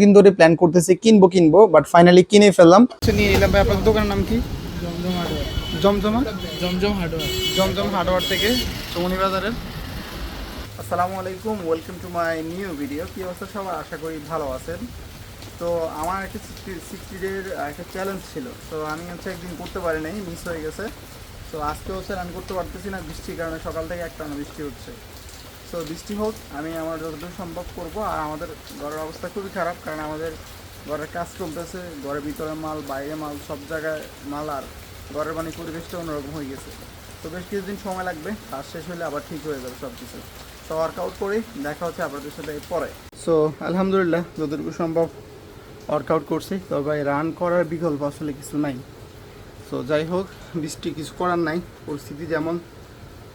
দিন ধরে প্ল্যান করতেছি কিনবো বাট ফাইনালি কিনে ফেললাম। নিয়ে নিলাম ভাই। আপনার দোকানের নাম কি? জমজম হার্ডওয়্যার। জমজমা জমজম হার্ডওয়্যার। জমজম হার্ডওয়্যার থেকে চৌমনি বাজারের। আসসালামু আলাইকুম, welcome to my new video. কী অবস্থা সবার? আশা করি ভালো আছেন। তো আমার একটা 60 ডের একটা চ্যালেঞ্জ ছিল, তো আমি একদিন করতে পারি নাই, মিস হয়ে গেছে। তো আজকে হচ্ছে আমি করতে পারতেছি না বৃষ্টির কারণে, সকাল থেকে একটানা বৃষ্টি হচ্ছে। সো বৃষ্টি হোক, আমি আমার যতটুকু সম্ভব করব। আর আমাদের ঘরের অবস্থা খুবই খারাপ, কারণ আমাদের ঘরের কাজ চলতেছে, ঘরের ভিতরে মাল, বাইরে মাল, সব জায়গায় মাল। আর ঘরের পরিবেশটা অন্যরকম হয়ে গেছে। তো বেশ কিছুদিন সময় লাগবে, কাজ শেষ হলে আবার ঠিক হয়ে যাবে সব কিছু। তো ওয়ার্কআউট করি, দেখা হচ্ছে আপনাদের সাথে পরে। সো আলহামদুলিল্লাহ যতটুকু সম্ভব ওয়ার্কআউট করছি, তবে রান করার বিকল্প আসলে কিছু নাই। সো যাই হোক, বৃষ্টি কিছু করার নাই, পরিস্থিতি যেমন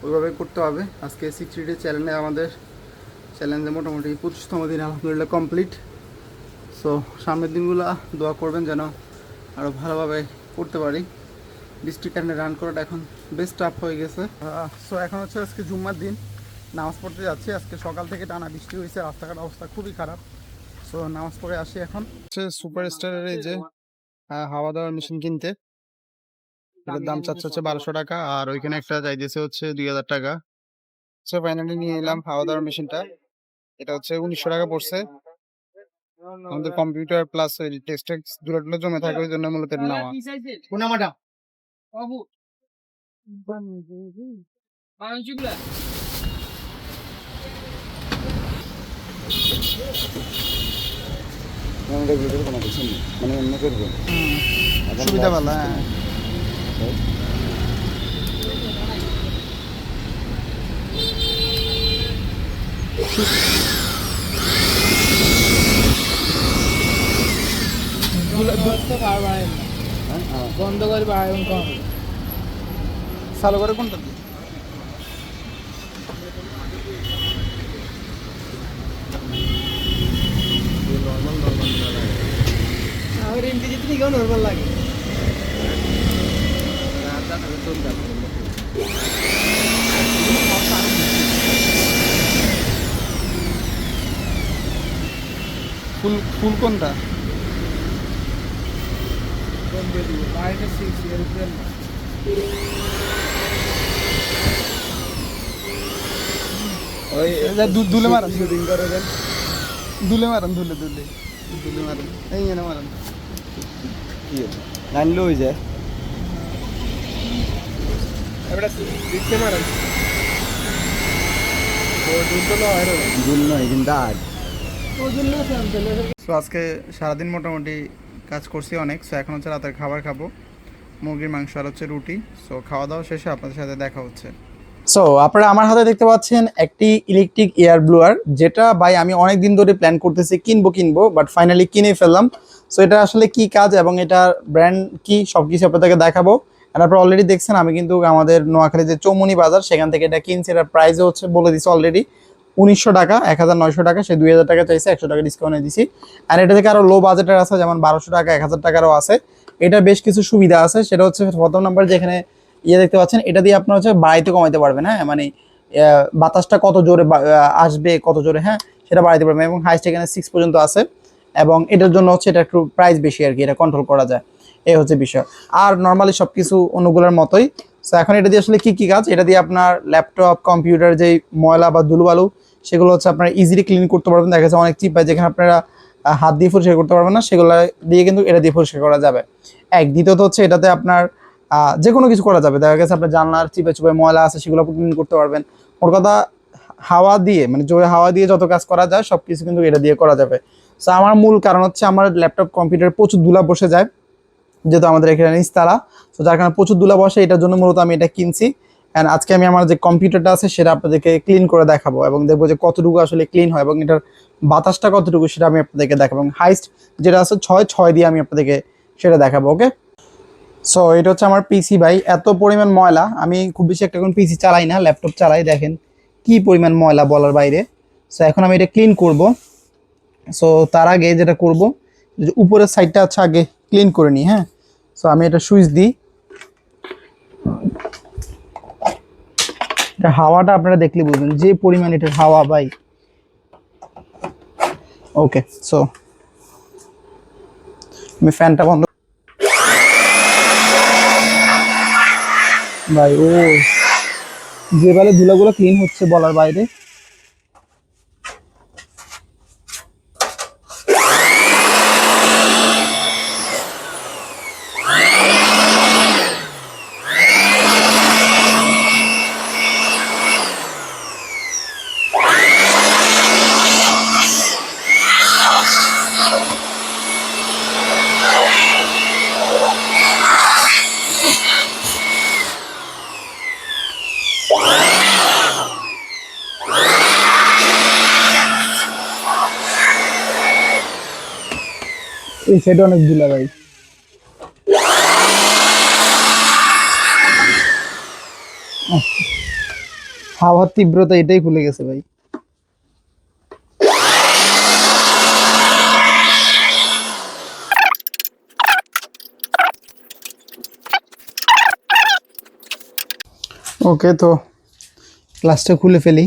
ওইভাবে করতে হবে। আজকে 60 ডে চ্যালেঞ্জে আমাদের মোটামুটি 25তম দিন আলহামদুলিল্লাহ কমপ্লিট। সো সামনের দিনগুলো দোয়া করবেন যেন আরও ভালোভাবে করতে পারি। বৃষ্টির কারণে রান করাটা এখন বেশ টাফ হয়ে গেছে। সো এখন হচ্ছে আজকে জুম্মার দিন, নামাজ পড়তে যাচ্ছি। আজকে সকাল থেকে টানা বৃষ্টি হয়েছে, রাস্তাঘাট অবস্থা খুবই খারাপ। সো নামাজ পড়ে আসি। এখন হচ্ছে সুপার স্টারের এই যে হাওয়া দেওয়ার মেশিন কিনতে, এটার দাম চাচ্ছে হচ্ছে 1200 টাকা, আর ওইখানে একটা চাইতেছে হচ্ছে 2000 টাকা। সো ফাইনালি নিয়ে এলাম হাওয়া দেওয়ার মেশিনটা। এটা হচ্ছে 1900 টাকা পড়ছে। আমাদের কম্পিউটার প্লাস টেক্সট দুটো জমে থাকে, ওই জন্য মূলত এটা নেওয়া। সুবিধা ভালো। হ্যাঁ, বন্ধ করে বাড়াবেন কম। চালু করে কোনটা দিয়ে? আমার এমপি জিতে কেউ নর্মাল লাগে। ফুল ফুল কোনটা? দুলে মারান, দুলে মারান, দুলে দুলে দুলে মারান, এই এনে মারান। কি লাইনলো হয়ে যায় এবারে দিতে মারান। ও দুল নয় কিন্তু আজ সো আজকে সারাদিন মোটামুটি কাজ করছি অনেক। সো এখন হচ্ছে রাতের খাবার খাবো, মুরগির মাংস আর হচ্ছে রুটি। সো খাওয়া দাওয়া শেষে আপনাদের সাথে দেখা হচ্ছে। সো আপনারা আমার হাতে দেখতে পাচ্ছেন একটি ইলেকট্রিক এয়ার ব্লোয়ার, যেটা ভাই আমি অনেক দিন ধরে প্ল্যান করতেছি কিনবো বাট ফাইনালি কিনে ফেললাম। সো এটা আসলে কি কাজ এবং এটার ব্র্যান্ড কি সব কিছু আপনাদেরকে দেখাবো। আর আপনারা অলরেডি দেখছেন আমি কিন্তু আমাদের নোয়াখালী যে চৌমনি বাজার, সেখান থেকে এটা কিনছি। এটার প্রাইসও হচ্ছে বলে দিচ্ছি অলরেডি 1900 টাকা, 1900 টাকা। সে 2000 টাকা চাইছে, 100 টাকা ডিসকাউন্টে দিছি। আর এটা থেকে আরও লো বাজেটের আছে, যেমন 1200 টাকা, 1000 টাকারও আছে। এটা বেশ কিছু সুবিধা আছে, সেটা হচ্ছে প্রথম নাম্বার যেখানে দেখতে পাচ্ছেন, এটা দিয়ে আপনার হচ্ছে বাড়াইতে কমাইতে পারবেন। হ্যাঁ, মানে বাতাসটা কত জোরে আসবে, কত জোরে, হ্যাঁ, সেটা বাড়াইতে পারবেন। এবং হাইস্ট এখানে 6 পর্যন্ত আছে, এবং এটার জন্য হচ্ছে এটা একটু প্রাইস বেশি আর কি, এটা কন্ট্রোল করা যায়, এই হচ্ছে বিষয়। আর নর্মালি সব কিছু অন্যগুলোর মতোই। সো এখন এটা দিয়ে আসলে কি কাজ, এটা দিয়ে আপনার ল্যাপটপ, কম্পিউটার যেই ময়লা বা ধুলোবালু, সেগুলো হচ্ছে আপনারা ইজিলি ক্লিন করতে পারবেন। দেখা যাচ্ছে অনেক চিপ পায় যেখানে আপনারা হাত দিয়ে পরিষ্কার করতে পারবেন না, সেগুলো দিয়ে কিন্তু এটা দিয়ে পরিষ্কার করা যাবে। দ্বিতীয়ত হচ্ছে এটাতে আপনার যে কোনো কিছু করা যাবে। দেখা গেছে আপনার জানলার চিপে চুপে ময়লা আছে, সেগুলো ক্লিন করতে পারবেন। ওর কথা, হাওয়া দিয়ে, মানে জোরে হাওয়া দিয়ে যত কাজ করা যায় সব কিছু কিন্তু এটা দিয়ে করা যাবে। সো আমার মূল কারণ হচ্ছে আমার ল্যাপটপ কম্পিউটারে প্রচুর ধুলা বসে যায়, যেহেতু আমাদের এখানে নিচতলা। তো যার কারণে প্রচুর ধুলা বসে, এটার জন্য মূলত আমি এটা কিনছি। অ্যান্ড আজকে আমি আমার যে কম্পিউটারটা আছে সেটা আপনাদেরকে ক্লিন করে দেখাবো, এবং দেখবো যে কতটুকু আসলে ক্লিন হয় এবং এটার বাতাসটা কতটুকু সেটা আমি আপনাদেরকে দেখাবো। এবং হাইস্ট যেটা আছে 6 দিয়ে আমি আপনাদেরকে সেটা দেখাবো। ওকে, সো এটা হচ্ছে আমার পিসি ভাই। এত পরিমাণ ময়লা, আমি খুব বেশি একটা এখন পিসি চালাই না, ল্যাপটপ চালাই। দেখেন কি পরিমাণ ময়লা বলার বাইরে। সো এখন আমি এটা ক্লিন করব। সো তার আগে যেটা করব, যে উপরের সাইডটা হচ্ছে আগে ক্লিন করে নিই। হ্যাঁ, সো আমি এটা সুইচ দিই, এটা হাওয়াটা আপনারা দেখলে বুঝবেন যে পরিমাণ এটার হাওয়া ভাই। ওকে, সো আমি ফ্যানটা বন্ধ। ভাই ও যে বেলে ধুলাগুলো ক্লিন হচ্ছে বলার বাইরে। এই সাইডে অনেক ধুলা ভাই। হাওয়ার তীব্রতা এটাই খুলে গেছে ভাই। ওকে, তো গ্লাসটা খুলে ফেলি।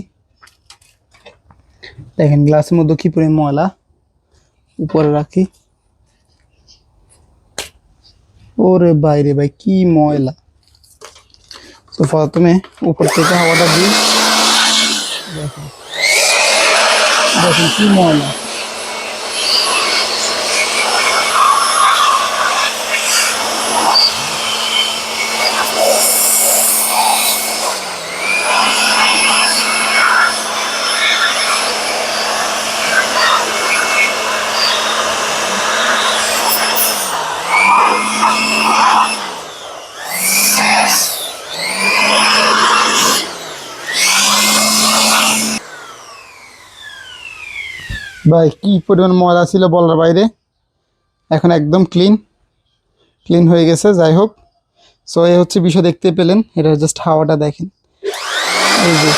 দেখেন গ্লাসের মধ্যে কি পরিমাণ ময়লা, উপরে রাখি। ওরে বাইরে ভাই কি ময়লা। তো প্রথমে উপর থেকে হাওয়াটা দিই। দেখেন দেখেন কি ময়লা। ভাই কি পরিমাণ ময়লা ছিল বলার বাইরে। এখন একদম ক্লিন হয়ে গেছে। যাই হোক, সো এই হচ্ছে বিষয়, দেখতে পেলেন। এটা জাস্ট হাওয়াটা দেখেন, এই যে।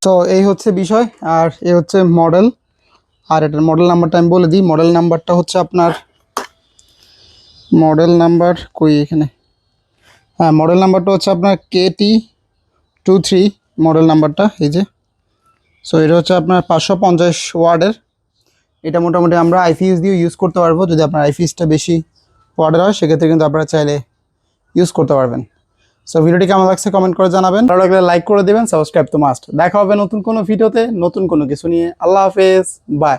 তো এই হচ্ছে বিষয়, আর এই হচ্ছে মডেল। আর এটার মডেল নাম্বারটা আমি বলে দিই। মডেল নাম্বারটা হচ্ছে আপনার, মডেল নাম্বার কই এখানে, হ্যাঁ মডেল নাম্বারটা হচ্ছে আপনার KT23 মডেল নাম্বারটা, এই যে। সো এটা হচ্ছে আপনার 550 ওয়ার্ডের। এটা মোটামুটি আমরা আইপিএস দিয়ে ইউজ করতে পারবো। যদি আপনার আইপিএসটা বেশি ওয়ার্ডের হয় সেক্ষেত্রে কিন্তু আপনারা চাইলে ইউজ করতে পারবেন। সো ভিডিওটি কেমন লাগছে কমেন্ট করে জানাবেন। ভালো লাগলে লাইক করে দেবেন, সাবস্ক্রাইব তো মাস্ট। দেখা হবে নতুন কোনো ভিডিওতে, নতুন কোনো কিছু নিয়ে। আল্লাহ হাফেজ, বাই।